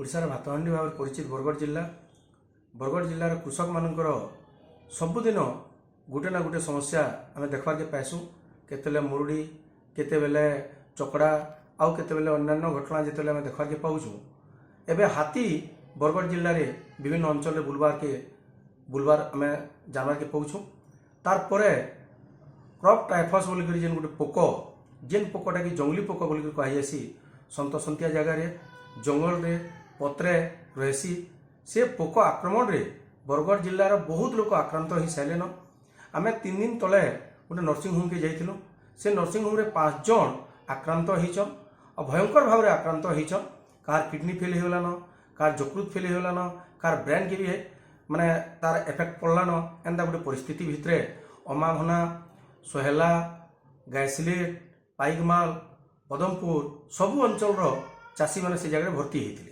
ओडिशार भातहांडी भाव परिचित बरगढ़ जिलार कृषक मानकर सबुदिन गोटे ना गोटे समस्या आम देखा पाइसु केतले मुरुड़ी केतेबेले चकड़ा आउ केतेबेले अन्यान्य घटना जिते देखा पाऊँ एवं हाथी बरगढ़ जिले में विभिन्न अंचल बुलबार आम जानवार के पाऊँ तार क्रॉप टाइफस बोलिक जेन गोटे पोक जेन पोकटा कि जंगली पोक बोलिक कहुसी सन्तसंतिया जगार जंगल रे पत्रे रही से पोक आक्रमण रे बरगढ़ जिलार बहुत लोग आक्रांत हो सारे आम 3 दिन तले गोटे नर्सिंग होम के जाइलु से नर्सिंग होम रे 5 जन आक्रांत होइछन और भयंकर भाव में आक्रांत होइछन कार किडनी फेल होगलान कार जकृत फेल होगलान कार ब्रेन के भी माने तार इफेक्ट पड़लान एंता गोटे परिस्थिति भितर अमाभना सोहेला गायसिलेट पाइकमाल पदमपुर सबु अंचल चाषी मैंने से जगह भर्ती होते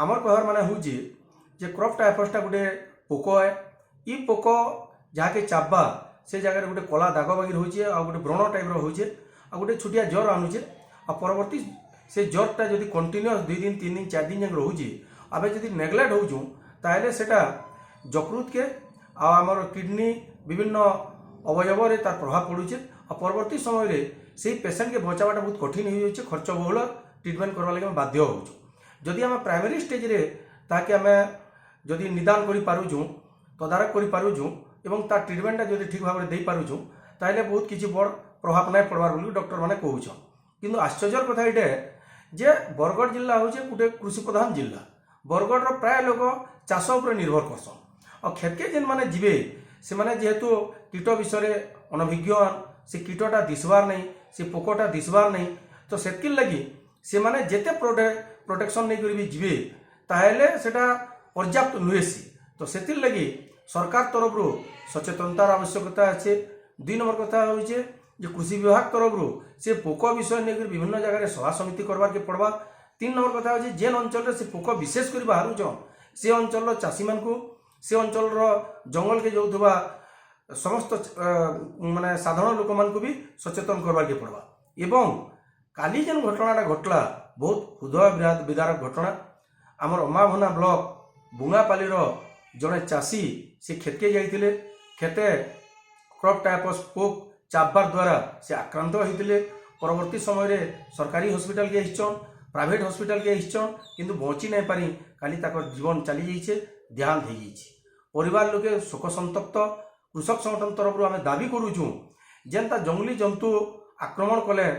आमर कहर माने हूँ जे क्रॉप टाइफसटा गोटे पोक है ये पोक जहाँके चाबा से जगह गोटे कला दाग बागिर होचे आ गोटे व्रण टाइप होचे आ गोटे छोटिया ज्वर आणुचे आ परवर्ती से ज्वरटा जब कंटिन्यूअस 2 दिन 3 दिन 4 दिन जब रोचे आम जब नेग्लेक्ट होचु ताहले सेटा जकृत के आमर किडनी विभिन्न अवयव रे तार प्रभाव पड़ुचे आ परवर्ती समय से पेसेंट के बचावाटा बहुत कठिन हो जाए खर्च बहुल ट्रिटमेंट करवा लगे बाध्य होचु जदि आम प्राइमरी स्टेज रे ताके आम जदि निदान करि पारुछु तदारक करि पारुछु एवं तार ट्रिटमेंटा जदि ठीक भाव में दे पारुछु ताहले बहुत किछि बड़ प्रभाव नहीं पड़वार बोली डॉक्टर माने कहउछन किंतु आश्चर्यर कथा एटे जे बरगढ़ जिला होचे गोटे कृषि प्रधान जिला बरगढ़ प्राय लोग चाष उपर निर्भर करसन और खेतके जेन माने जीवे से माने जेहेतु कीट विषय अनभिज्ञ से कीटटा दिसबार नहीं से पोकटा दिसबार नहीं तो सेतकी लगी से माने जेते प्रोटेक्शन नहीं करी जीवे ताहले सेटा पर्याप्त नुहेसी तो सेतिर लगी सरकार तरफ सचेतनतार आवश्यकता अच्छे 2 नंबर कथा होचे जे कृषि विभाग तरफ से पोक विषय नहीं विभिन्न जगह सभा समिति करवार के पड़वा 3 नंबर कथा होचे जेन अंचल से पोक विशेष कर बाहर से अंचल चाषी मान से अंचल जंगल के जो समस्त माने साधारण लोक मान भी सचेतन करवार के पड़वा एवं काली जेन घटनाटा घटला बहुत हृदय विदारक घटना आमर अमाभना ब्लॉक बुंगापालीर जड़े चाषी से खेतके जाइए खेते क्रॉप टाइफस पोक चाबार द्वारा से आक्रांत होते परवर्ती समय सरकारी हॉस्पिटल के आइछन प्राइवेट हॉस्पिटल के आइछन किंतु बची नहीं पारी काली ताकर जीवन चली जाइए देहांत हो जाइए परिवार लोके शोक संतप्त कृषक संगठन तरफ आम दाबी करुचु जेनता जंगली जंतु आक्रमण कले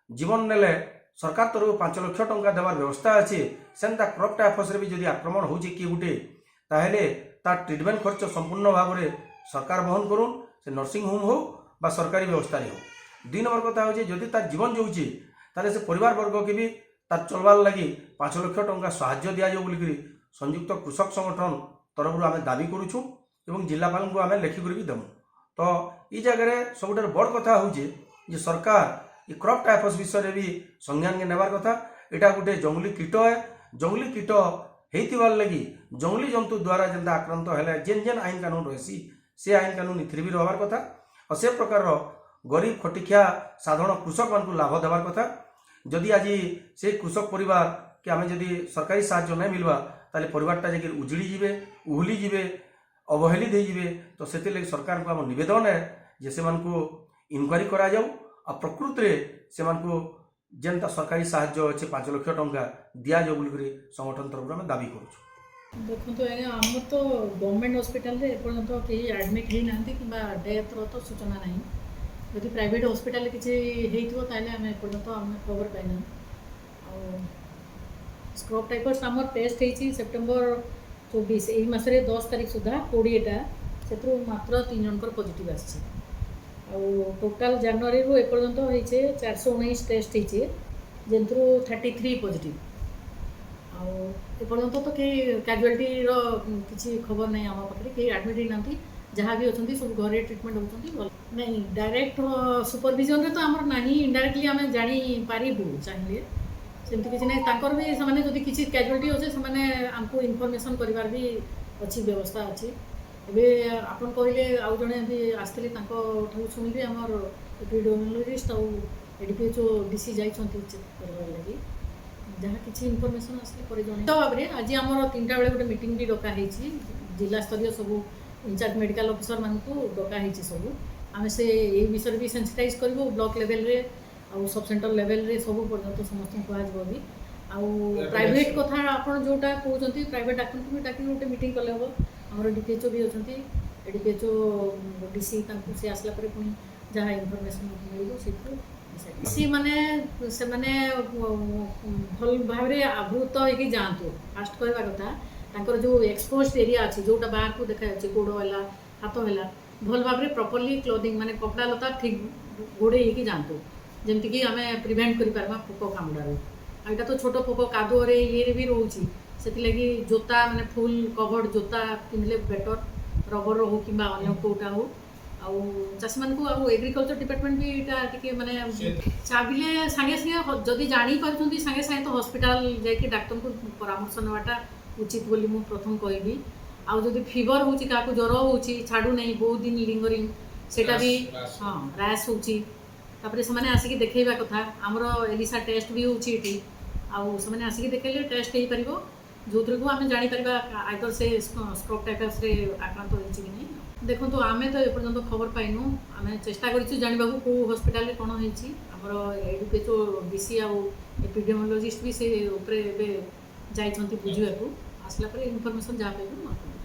जीवन नेले सरकार तरफ 5 लाख टंका देवार व्यवस्था अच्छे सेंता क्रॉप टाइफस भी जदि आक्रमण हो किए गोटे ताहले तार ट्रिटमेंट खर्च संपूर्ण भाव में सरकार बहन करुन से नर्सिंग होम हो बा सरकारी व्यवस्था हो 2 नंबर कथा हो जदि तार जीवन जाऊँगी ताले से परिवार वर्ग के भी तार चलवार लगी 5 लाख टंका साहाय्य दि जाऊ बोलिक संयुक्त कृषक संगठन तरफ आम दाबी करुचु एवं जिलापाल को आम लेखिक भी देमु तो ये जगह सब बड़ कथा हो सरकार ये क्रॉप टाइफस विषय भी संज्ञान के नेबार कथा यहाँ गोटे जंगली कीट है जंगली कीट होइतिबार लगी जंगली जंतु द्वारा जेनता आक्रांत है जेन जेन आईन कानून रही से आईन कानून इथिर भी रहार कथा और से प्रकार गरीब खटिखिया साधारण कृषक मान लाभ देवार कथा जदि आज से कृषक परिवार के आम जदि सरकारी साहाय्य नहीं मिलवा ताले परिवारटा जाकि उजड़ी जीवे उहुली जीवे अवहेलित हो तो से सरकार को आम निवेदन है जे से इनक्वारी करा जाऊ आ प्रकृत से जेनता सरकारी साहाय्य अच्छे 5 लाख टंका दि जाऊ बोल संगठन तरफ आम दाबी करूँ देखो आज्ञा आम तो गवर्नमेंट हॉस्पिटल रे एपर्यंत कहीं एडमिट होना कि डेथ रो सूचना ना जदि प्राइवेट हॉस्पिटल किसी आम एपर्यंत आम खबर पाइना क्रॉप टाइफस आम टेस्ट होती सेप्टेम्बर 24 यही मसरे 10 तारीख सुधा 20टा से मात्र 3 जनकर पॉजिटिव आसी टोटाल जनवरी रू एपर्यंत होइछे 419 टेस्ट होइछे जेंतु 33 पॉजिटिव एपर्यंत तो कहीं कैजुअलिटी किसी खबर नहीं आम पाखे कहीं एडमिट होना जहाँ भी अच्छा सब घरे ट्रिटमेंट होती नहीं डायरेक्ट सुपरविजन रे तो आमर ना इनडायरेक्टली आम जापरू चाहिए सेमती किसी ना भी से जदि किसी कैजुअलिटी अच्छे से आमको इनफॉरमेशन करार भी अच्छी व्यवस्था अच्छी एवं आपन कहले आउ जड़े भी आसते शुणिले आमर एपिडेमियोलॉजिस्ट आउ एडीपीएचओ डीसी जाइछंती चेक करबार लगी जहाँ किसी इनफर्मेशन आसले पर जन तो भाव में आज आम 3टा बेले गोटे मीटिंग भी डकाही जिला स्तरीय सब इंचार्ज मेडिकल ऑफिसर मान को डकाही सब आम से ये विषय भी सेंसिटाइज करूँ ब्लॉक लेवल रे आउ सब सेंटर लेवल रे सब पर्यंत समस्त कहब भी आउ प्राइवेट कथा आपड़ जोटा कहते प्राइवेट डाक्टर को भी डाक गोटे मीटिंग कले हम आमर डीपीएचओ भी अच्छा डीपीएचओ डीसी से आसला पुणी जहाँ इनफर्मेशन मिल सी माने से माने भल भाव में आवृत होगी जातु फास्ट कहवा कथा तांकर जो एक्सपोज्ड एरिया अच्छी जोटा बाहर को देखा गोड़ है हाथ है भल भाव में प्रॉपर्ली क्लोथिंग माने कपड़ा लता ठीक गोड़े होगी जातु जमती आम प्रिभेन्ट कर पोक कामुड़ार यहाँ तो छोट पोक कादुअरे ये भी रोचे से जोता माने फुल कवर्ड जोता पिंधले बेटर रबर हो कि अन्य कौटा हो आउ चाषी मान एग्रीकल्चर डिपार्टमेंट भी ये माने चाबिले सागे सागे जदि जानी पार्टी सागे सागे तो हॉस्पिटल जाकि डाक्टर को परामर्श नाटा उचित बोली मु प्रथम कहबी आउ जदि फीवर हो ज्वर हो छाड़ू नहीं बहुत दिन लिंगरिंग सेटा भी हाँ रैश होची तापर से आसिक देखा कथा आमर एलिसा टेस्ट भी होती आउ से आसिक देखेले टेस्ट हो पार जो थ्रू को आम जापर आइदर से स्ट्रोक टाइफस आक्रांत होती कि नहीं देखो तो आम तो एपर्तंत खबर पाइनु आम चेष्टा करूँ जानवा कौ हस्पिटाल कौन होती आमर एडुकेचो डीसी आउ एपिडेमोलॉजिस्ट भी से जाइछंती बुझिया को आसला पर इनफॉरमेशन जहाँ पाइबु